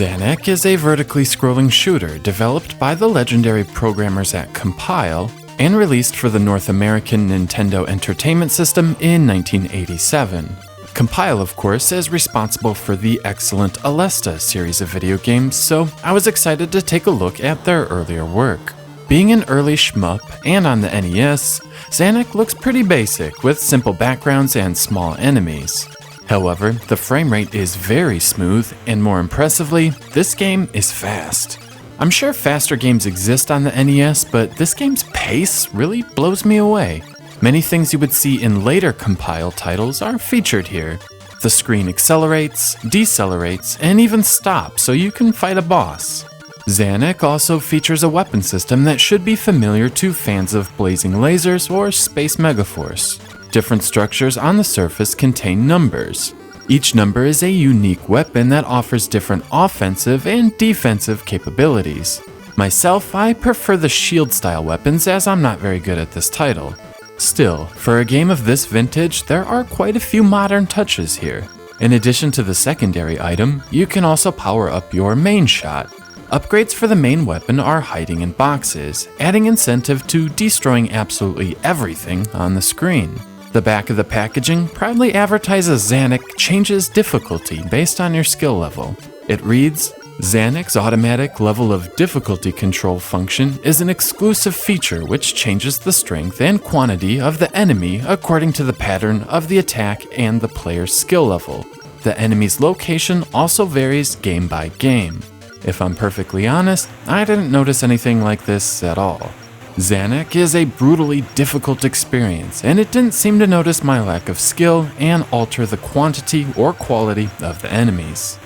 Zanac is a vertically scrolling shooter developed by the legendary programmers at Compile and released for the North American Nintendo Entertainment System in 1987. Compile, of course, is responsible for the excellent Alesta series of video games, so I was excited to take a look at their earlier work. Being an early shmup and on the NES, Zanac looks pretty basic with simple backgrounds and small enemies. However, the frame rate is very smooth, and more impressively, this game is fast. I'm sure faster games exist on the NES, but this game's pace really blows me away. Many things you would see in later Compile titles are featured here. The screen accelerates, decelerates, and even stops so you can fight a boss. Zanac also features a weapon system that should be familiar to fans of Blazing Lasers or Space Megaforce. Different structures on the surface contain numbers. Each number is a unique weapon that offers different offensive and defensive capabilities. Myself, I prefer the shield-style weapons as I'm not very good at this title. Still, for a game of this vintage, there are quite a few modern touches here. In addition to the secondary item, you can also power up your main shot. Upgrades for the main weapon are hiding in boxes, adding incentive to destroying absolutely everything on the screen. The back of the packaging proudly advertises Zanac changes difficulty based on your skill level. It reads, Zanac's automatic level of difficulty control function is an exclusive feature which changes the strength and quantity of the enemy according to the pattern of the attack and the player's skill level. The enemy's location also varies game by game. If I'm perfectly honest, I didn't notice anything like this at all. Zanac is a brutally difficult experience, and it didn't seem to notice my lack of skill and alter the quantity or quality of the enemies.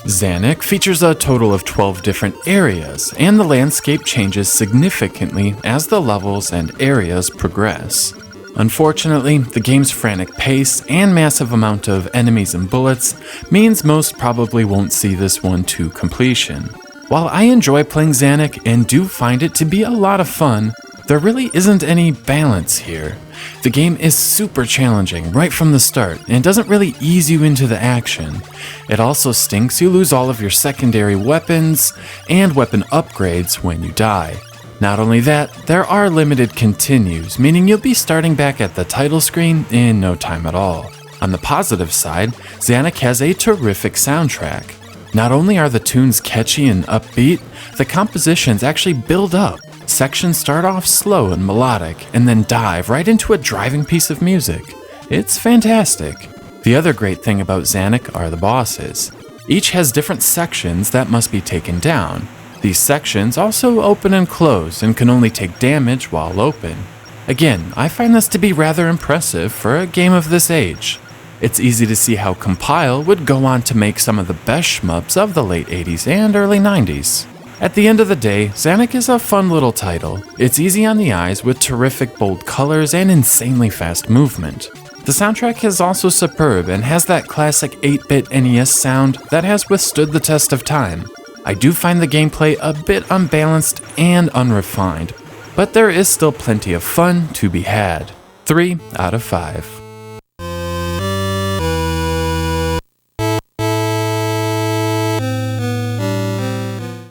Zanac features a total of 12 different areas, and the landscape changes significantly as the levels and areas progress. Unfortunately, the game's frantic pace and massive amount of enemies and bullets means most probably won't see this one to completion. While I enjoy playing Zanac and do find it to be a lot of fun, there really isn't any balance here. The game is super challenging right from the start and doesn't really ease you into the action. It also stinks you lose all of your secondary weapons and weapon upgrades when you die. Not only that, there are limited continues, meaning you'll be starting back at the title screen in no time at all. On the positive side, Zanac has a terrific soundtrack. Not only are the tunes catchy and upbeat, the compositions actually build up. Sections start off slow and melodic, and then dive right into a driving piece of music. It's fantastic. The other great thing about Zanac are the bosses. Each has different sections that must be taken down. These sections also open and close and can only take damage while open. Again, I find this to be rather impressive for a game of this age. It's easy to see how Compile would go on to make some of the best shmups of the late 80s and early 90s. At the end of the day, Zanac is a fun little title. It's easy on the eyes with terrific bold colors and insanely fast movement. The soundtrack is also superb and has that classic 8-bit NES sound that has withstood the test of time. I do find the gameplay a bit unbalanced and unrefined, but there is still plenty of fun to be had. 3 out of 5.